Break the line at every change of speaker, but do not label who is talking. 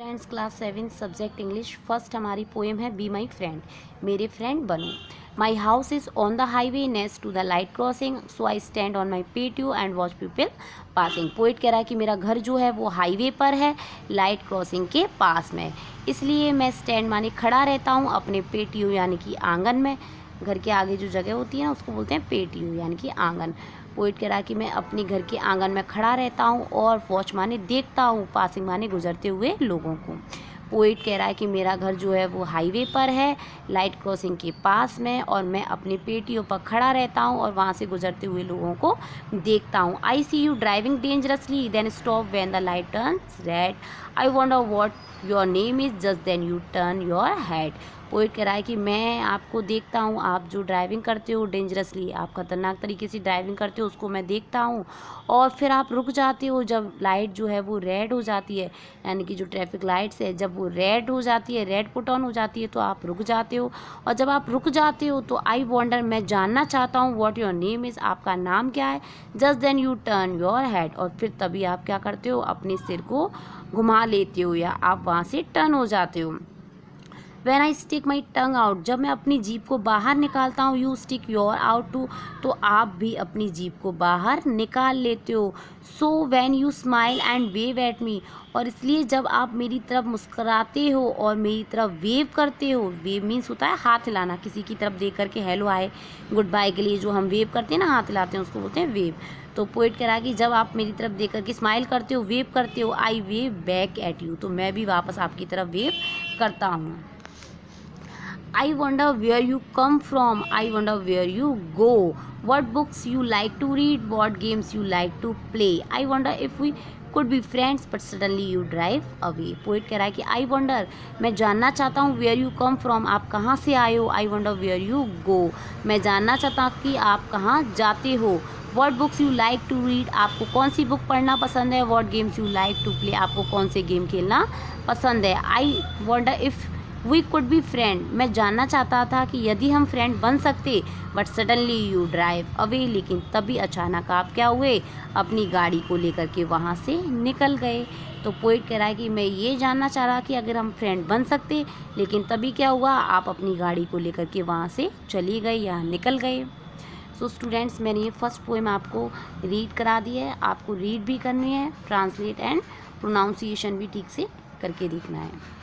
Friends class 7 subject English first हमारी poem है be my friend, मेरे फ्रेंड बनो। My house is on the highway next to the light crossing, so I stand on my patio and watch people passing. Poet कह रहा है कि मेरा घर जो है वो हाईवे पर है, लाइट क्रॉसिंग के पास में, इसलिए मैं स्टैंड माने खड़ा रहता हूँ अपने पेटियो यानी कि आंगन में। घर के आगे जो जगह होती है ना उसको बोलते हैं पेटियो यानी कि आंगन। पोइट कह रहा है कि मैं अपने घर के आंगन में खड़ा रहता हूँ और वॉच माने देखता हूँ, पासिंग माने गुजरते हुए लोगों को। पोइट कह रहा है कि मेरा घर जो है वो हाईवे पर है, लाइट क्रॉसिंग के पास में, और मैं अपनी पेटियों पर खड़ा रहता हूँ और वहाँ से गुजरते हुए लोगों को देखता हूँ। I see you driving dangerously then stop when the light turns red, I wonder what your name is just then you turn your head. Poet कह रहा है कि मैं आपको देखता हूँ, आप जो ड्राइविंग करते हो डेंजरसली, आप खतरनाक तरीके से ड्राइविंग करते हो, उसको मैं देखता हूँ, और फिर आप रुक जाते हो जब लाइट जो है वो रेड हो जाती है, यानी कि जो ट्रैफिक लाइट्स है जब वो रेड हो जाती है, रेड पुट ऑन हो जाती है तो आप रुक जाते हो। और जब आप रुक जाते हो तो आई वॉन्डर, मैं जानना चाहता हूँ, व्हाट योर नेम इज़, आपका नाम क्या है, just then you turn your head, और फिर तभी आप क्या करते हो, अपने सिर को घुमा लेते हो या आप वहाँ से टर्न हो जाते हो। When I stick my tongue out, जब मैं अपनी जीभ को बाहर निकालता हूँ, you stick your out too, तो आप भी अपनी जीभ को बाहर निकाल लेते हो। So when you smile and wave at me, और इसलिए जब आप मेरी तरफ मुस्कुराते हो और मेरी तरफ वेव करते हो, वेव मीन्स होता है हाथ हिलाना, किसी की तरफ देख करके हेलो हाय गुड बाय के लिए जो हम वेव करते हैं ना, हाथ हिलाते हैं, उसको बोलते हैं वेव। तो पोइट कह रहा है कि जब आप मेरी तरफ देख करके स्माइल करते हो, वेव करते हो, आई वेव बैक एट यू, तो मैं भी वापस आपकी तरफ वेव करता हूँ। I wonder where you come from, I wonder where you go, what books you like to read, what games you like to play, I wonder if we could be friends but suddenly you drive away। Poet कह रहा है कि I wonder, मैं जानना चाहता हूँ, where you come from, आप कहाँ से आए हो, I wonder where you go, मैं जानना चाहता हूँ कि आप कहाँ जाते हो, what books you like to read, आपको कौन सी बुक पढ़ना पसंद है, what games you like to play, आपको कौन से गेम खेलना पसंद है, I wonder if we could be friend, मैं जानना चाहता था कि यदि हम फ्रेंड बन सकते, but suddenly you drive away, लेकिन तभी अचानक आप क्या हुए, अपनी गाड़ी को लेकर के वहाँ से निकल गए। तो पोइट कह रहा है कि मैं ये जानना चाह रहा कि अगर हम फ्रेंड बन सकते, लेकिन तभी क्या हुआ, आप अपनी गाड़ी को लेकर के वहाँ से चली गई या निकल गए। सो स्टूडेंट्स, मैंने ये फर्स्ट पोएम आपको रीड करा दी है, आपको रीड भी करनी है, ट्रांसलेट एंड प्रोनाउंसिएशन भी ठीक से करके देखना है।